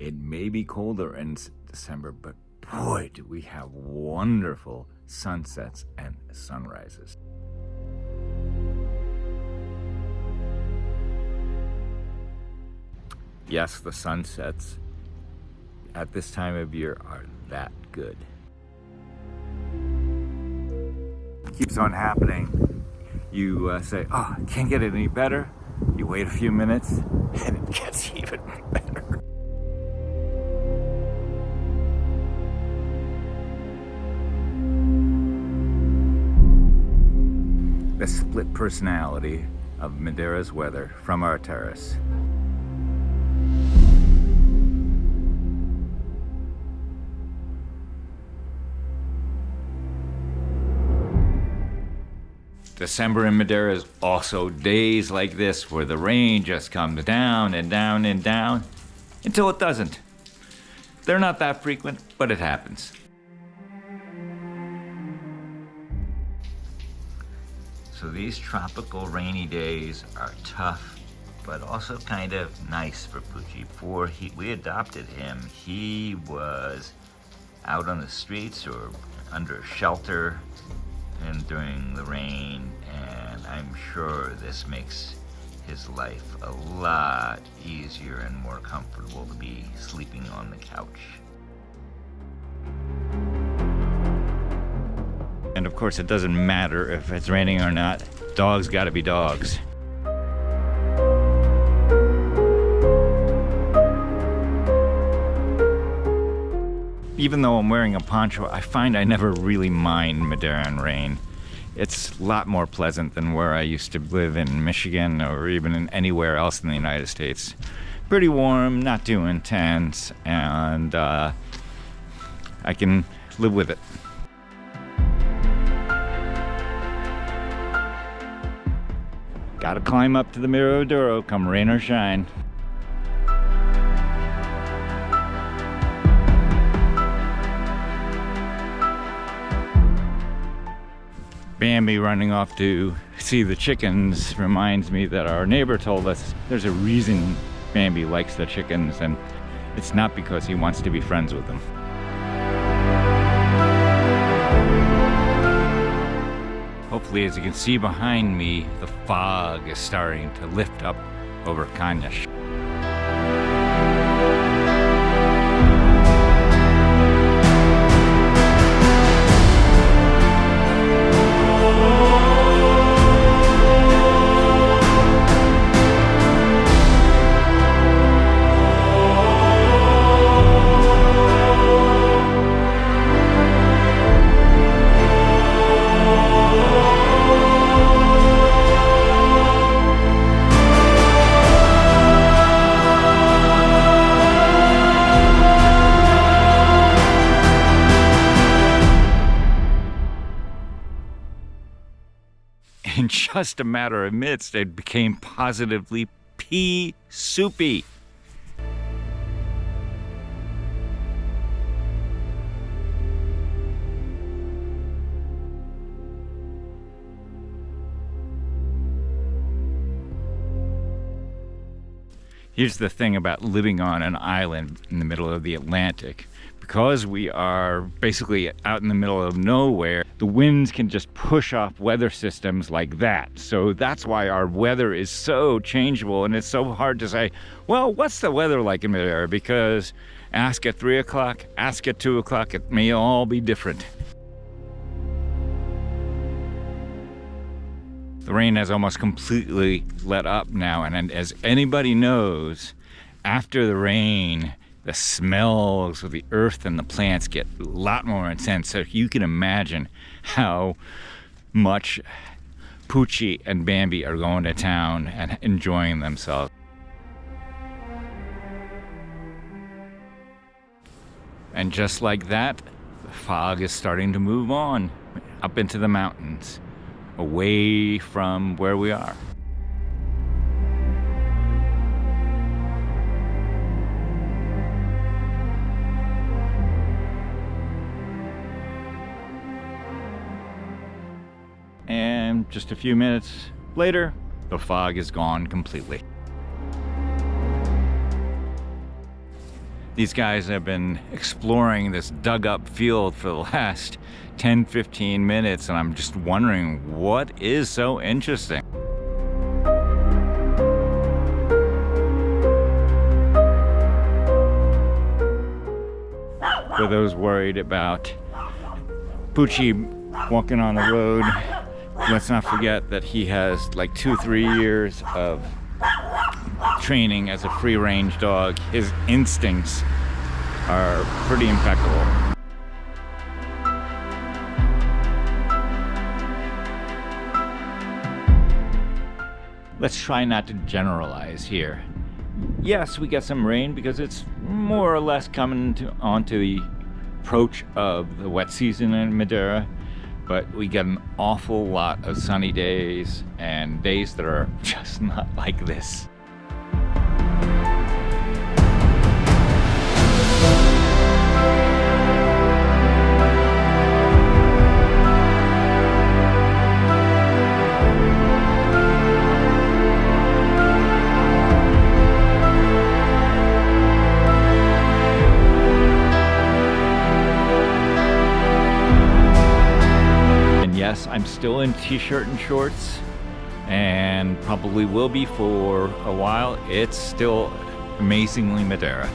It may be colder in December, but boy, do we have wonderful sunsets and sunrises. Yes, the sunsets at this time of year are that good. It keeps on happening. You say, oh, can't get it any better. You wait a few minutes and it gets even better. The split personality of Madeira's weather from our terrace. December in Madeira is also days like this where the rain just comes down and down and down until it doesn't. They're not that frequent, but it happens. So these tropical rainy days are tough, but also kind of nice for Poochie. Before we adopted him, he was out on the streets or under shelter and during the rain, and I'm sure this makes his life a lot easier and more comfortable to be sleeping on the couch. And of course, it doesn't matter if it's raining or not. Dogs gotta be dogs. Even though I'm wearing a poncho, I find I never really mind Madeiran rain. It's a lot more pleasant than where I used to live in Michigan or even in anywhere else in the United States. Pretty warm, not too intense, and I can live with it. Gotta climb up to the Miradouro, come rain or shine. Bambi running off to see the chickens reminds me that our neighbor told us there's a reason Bambi likes the chickens, and it's not because he wants to be friends with them. Hopefully, as you can see behind me, the fog is starting to lift up over Canhas. In just a matter of minutes, it became positively pea soupy. Here's the thing about living on an island in the middle of the Atlantic. Because we are basically out in the middle of nowhere, the winds can just push off weather systems like that. So that's why our weather is so changeable, and it's so hard to say, well, what's the weather like in Madeira? Because ask at 3 o'clock, ask at 2 o'clock, it may all be different. The rain has almost completely let up now, and as anybody knows, after the rain, the smells of the earth and the plants get a lot more intense. So you can imagine how much Poochie and Bambi are going to town and enjoying themselves. And just like that, the fog is starting to move on up into the mountains, away from where we are. And just a few minutes later, the fog is gone completely. These guys have been exploring this dug up field for the last 10-15 minutes, and I'm just wondering what is so interesting. For those worried about Poochie walking on the road, let's not forget that he has like 2-3 years of training as a free-range dog. His instincts are pretty impeccable. Let's try not to generalize here. Yes, we get some rain because it's more or less coming onto the approach of the wet season in Madeira, but we get an awful lot of sunny days and days that are just not like this. Yes, I'm still in t-shirt and shorts, and probably will be for a while. It's still amazingly Madeira.